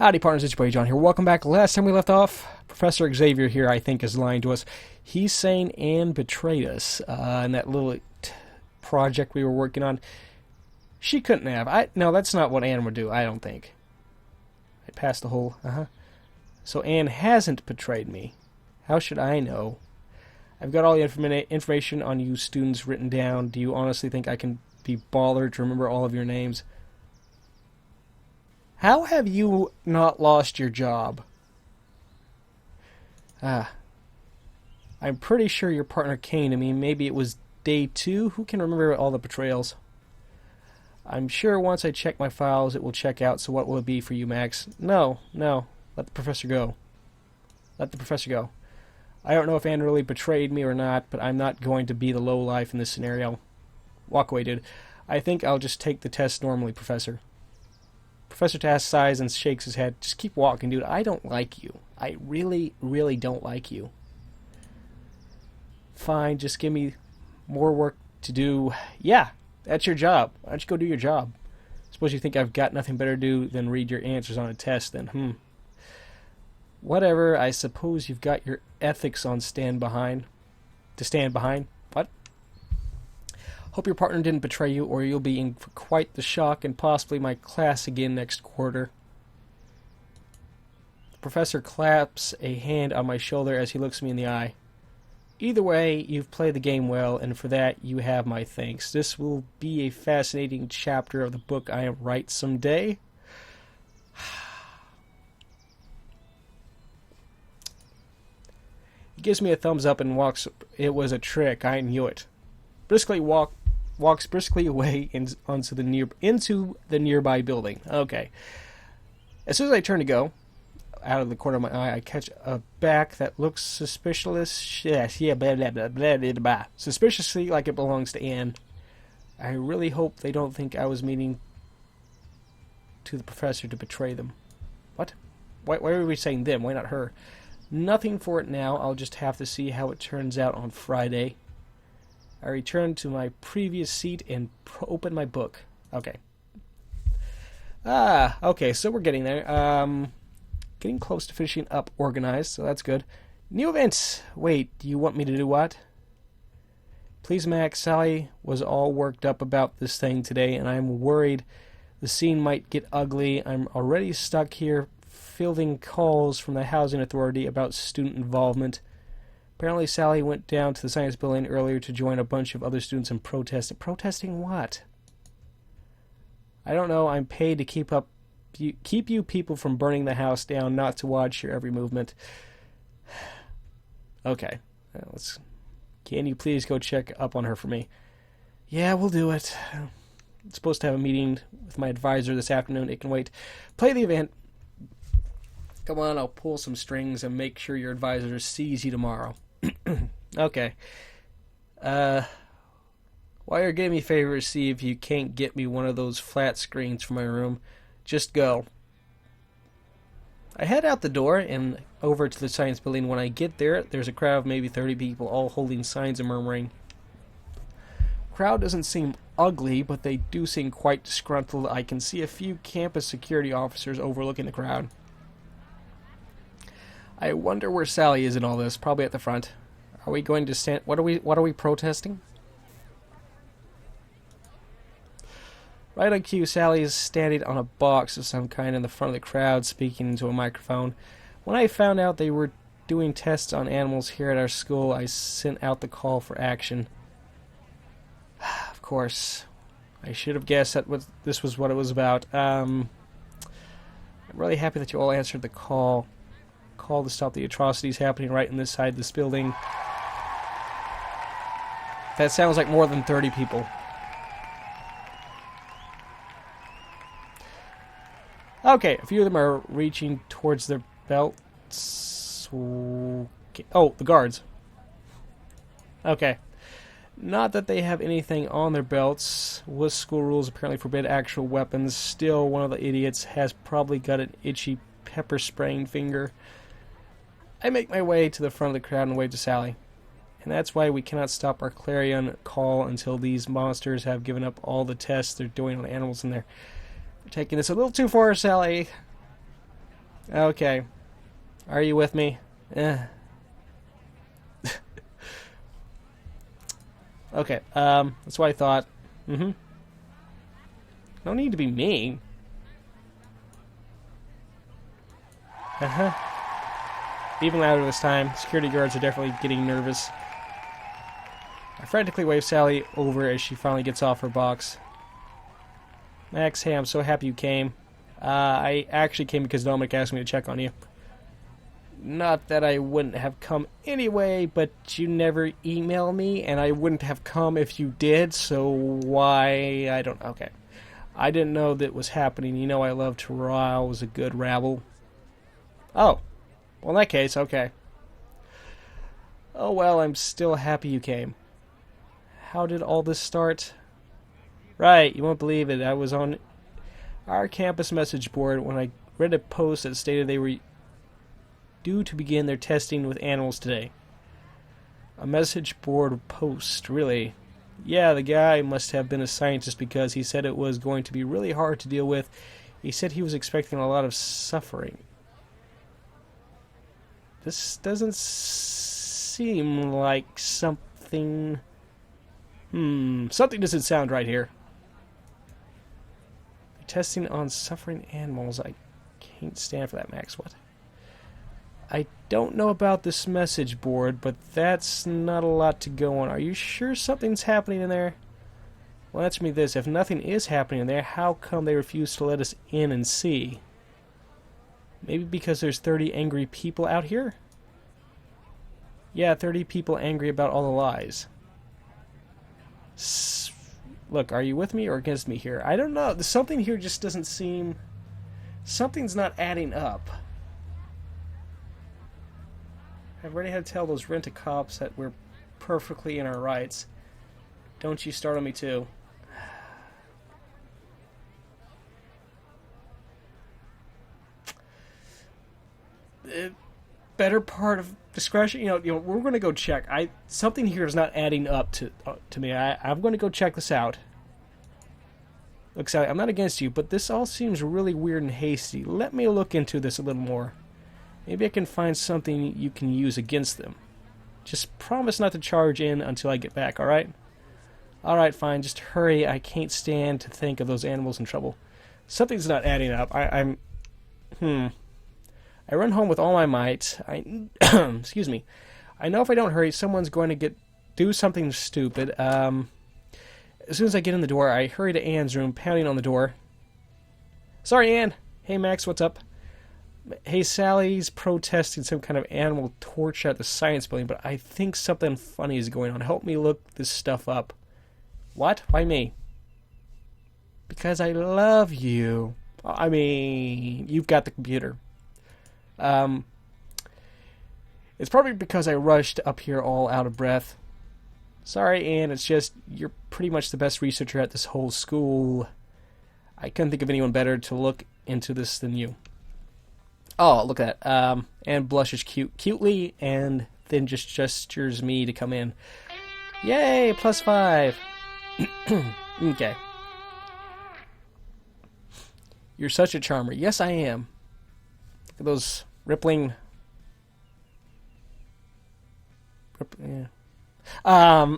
Howdy, partners. It's your buddy John here. Welcome back. Last time we left off, Professor Xavier here, I think, is lying to us. He's saying Anne betrayed us in that little project we were working on. She couldn't have. No, that's not what Anne would do, I don't think. I passed the whole, So Anne hasn't betrayed me. How should I know? I've got all the information on you students written down. Do you honestly think I can be bothered to remember all of your names? How have you not lost your job? I'm pretty sure your partner came to me. Maybe it was day 2. Who can remember all the betrayals? I'm sure once I check my files, it will check out. So what will it be for you, Max? No. Let the professor go. Let the professor go. I don't know if Anne really betrayed me or not, but I'm not going to be the lowlife in this scenario. Walk away, dude. I think I'll just take the test normally, Professor. Professor Task sighs and shakes his head. Just keep walking, dude. I don't like you. I really, really don't like you. Fine, just give me more work to do. Yeah, that's your job. Why don't you go do your job? Suppose you think I've got nothing better to do than read your answers on a test, then, Whatever, I suppose you've got your ethics on stand behind. What? Hope your partner didn't betray you, or you'll be in for quite the shock and possibly my class again next quarter. The professor claps a hand on my shoulder as he looks me in the eye. Either way, you've played the game well, and for that you have my thanks. This will be a fascinating chapter of the book I write someday. He gives me a thumbs up and walks. It was a trick. I knew it. Walks briskly away into the nearby building. Okay. As soon as I turn to go, out of the corner of my eye, I catch a back that looks suspiciously like it belongs to Anne. I really hope they don't think I was meaning to the professor to betray them. What? Why are we saying them? Why not her? Nothing for it now. I'll just have to see how it turns out on Friday. I return to my previous seat and open my book. Okay. Okay, so we're getting there. Getting close to finishing up organized, so that's good. New events! Wait, do you want me to do what? Please, Max, Sally was all worked up about this thing today, and I'm worried the scene might get ugly. I'm already stuck here fielding calls from the housing authority about student involvement. Apparently Sally went down to the science building earlier to join a bunch of other students in protest. Protesting what? I don't know. I'm paid to keep you people from burning the house down, not to watch your every movement. Okay. Can you please go check up on her for me? Yeah, we'll do it. I'm supposed to have a meeting with my advisor this afternoon. It can wait. Play the event. Come on, I'll pull some strings and make sure your advisor sees you tomorrow. Okay. While you're giving me favors, see if you can't get me one of those flat screens for my room. Just go. I head out the door and over to the science building. When I get there, there's a crowd of maybe 30 people, all holding signs and murmuring. Crowd doesn't seem ugly, but they do seem quite disgruntled. I can see a few campus security officers overlooking the crowd. I wonder where Sally is in all this. Probably at the front. Are we going to stand? What are we protesting? Right on cue, Sally is standing on a box of some kind in the front of the crowd, speaking into a microphone. When I found out they were doing tests on animals here at our school, I sent out the call for action. Of course, I should have guessed that this was what it was about. I'm really happy that you all answered the call. Call to stop the atrocities happening right in this side of this building. That sounds like more than 30 people. Okay, a few of them are reaching towards their belts. Okay. Oh, the guards. Okay. Not that they have anything on their belts. WUS school rules apparently forbid actual weapons. Still, one of the idiots has probably got an itchy pepper spraying finger. I make my way to the front of the crowd and wave to Sally. And that's why we cannot stop our clarion call until these monsters have given up all the tests they're doing on animals in there. We're taking this a little too far, Sally. Okay. Are you with me? Okay, that's what I thought. Mm-hmm. No need to be mean. Uh-huh. Even louder this time. Security guards are definitely getting nervous. I frantically wave Sally over as she finally gets off her box. Max, hey, I'm so happy you came. I actually came because Dominic asked me to check on you. Not that I wouldn't have come anyway, but you never email me, and I wouldn't have come if you did, so why... I don't... Okay. I didn't know that was happening. You know I love to rouse a good rabble. Oh. Well, in that case, okay. Oh, well, I'm still happy you came. How did all this start? Right, you won't believe it. I was on our campus message board when I read a post that stated they were due to begin their testing with animals today. A message board post, really? Yeah, the guy must have been a scientist because he said it was going to be really hard to deal with. He said he was expecting a lot of suffering. This doesn't seem like something... something doesn't sound right here. Testing on suffering animals. I can't stand for that, Max. What? I don't know about this message board, but that's not a lot to go on. Are you sure something's happening in there? Well, answer me this. If nothing is happening in there, how come they refuse to let us in and see? Maybe because there's 30 angry people out here? Yeah, 30 people angry about all the lies. Look, are you with me or against me here? I don't know. Something here just doesn't seem... Something's not adding up. I've already had to tell those rent-a-cops that we're perfectly in our rights. Don't you start on me too. Better part of discretion. You know, we're going to go check. Something here is not adding up to me. I'm going to go check this out. Look, Sally, I'm not against you, but this all seems really weird and hasty. Let me look into this a little more. Maybe I can find something you can use against them. Just promise not to charge in until I get back, alright? Alright, fine. Just hurry. I can't stand to think of those animals in trouble. Something's not adding up. I run home with all my might. Excuse me. I know if I don't hurry, someone's going to do something stupid. As soon as I get in the door, I hurry to Anne's room, pounding on the door. Sorry, Anne. Hey, Max, what's up? Hey, Sally's protesting some kind of animal torture at the science building, but I think something funny is going on. Help me look this stuff up. What? Why me? Because I love you. I mean, you've got the computer. It's probably because I rushed up here all out of breath. Sorry, Anne, it's just you're pretty much the best researcher at this whole school. I couldn't think of anyone better to look into this than you. Oh, look at that. Anne blushes cutely and then just gestures me to come in. Yay, +5. Okay. You're such a charmer. Yes, I am. Look at those rippling... Yeah.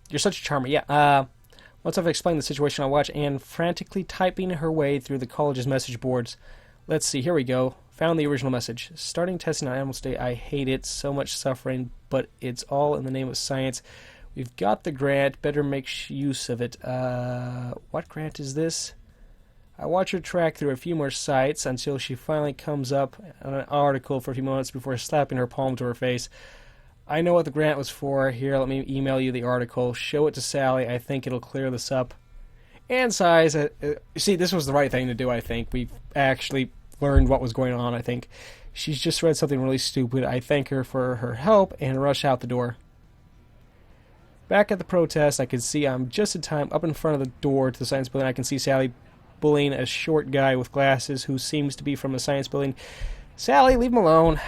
You're such a charmer. Yeah. Once I've explained the situation, I'll watch Anne frantically typing her way through the college's message boards. Let's see. Here we go. Found the original message. Starting testing on animals today. I hate it. So much suffering, but it's all in the name of science. We've got the grant. Better make use of it. What grant is this? I watch her track through a few more sites until she finally comes up on an article for a few moments before slapping her palm to her face. I know what the grant was for. Here, let me email you the article. Show it to Sally. I think it'll clear this up. And sighs. See, this was the right thing to do, I think. We've actually learned what was going on, I think. She's just read something really stupid. I thank her for her help and rush out the door. Back at the protest, I can see I'm just in time. Up in front of the door to the science building, I can see Sally bullying a short guy with glasses who seems to be from the science building. Sally, leave him alone.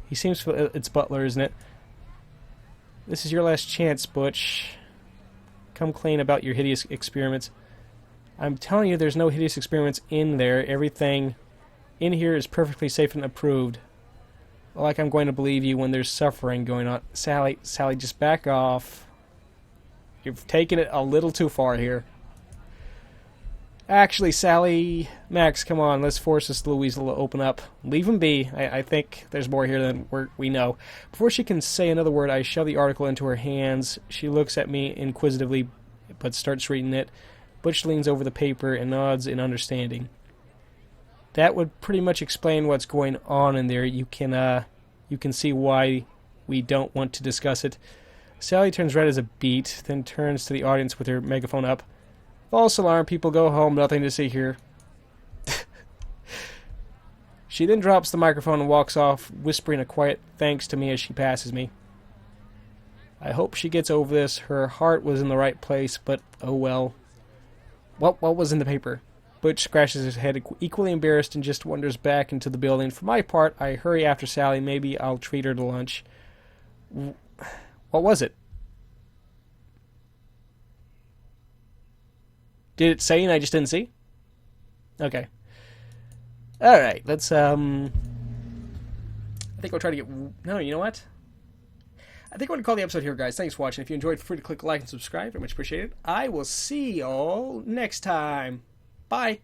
He seems to... It's Butler, isn't it? This is your last chance, Butch. Come clean about your hideous experiments. I'm telling you, there's no hideous experiments in there. Everything in here is perfectly safe and approved. Like I'm going to believe you when there's suffering going on. Sally, just back off. You've taken it a little too far here. Actually, Sally, Max, come on, let's force this little weasel to open up. Leave him be. I think there's more here than we know. Before she can say another word, I shove the article into her hands. She looks at me inquisitively, but starts reading it. Butch leans over the paper and nods in understanding. That would pretty much explain what's going on in there. You can see why we don't want to discuss it. Sally turns red as a beet, then turns to the audience with her megaphone up. False alarm, people go home, nothing to see here. She then drops the microphone and walks off, whispering a quiet thanks to me as she passes me. I hope she gets over this. Her heart was in the right place, but oh well. What was in the paper? Butch scratches his head, equally embarrassed, and just wanders back into the building. For my part, I hurry after Sally. Maybe I'll treat her to lunch. What was it? Did it say and I just didn't see? Okay. Alright, let's, I think I'll try to get... No, you know what? I think I'm going to call the episode here, guys. Thanks for watching. If you enjoyed, feel free to click like and subscribe. Very much appreciated. I will see y'all next time. Bye.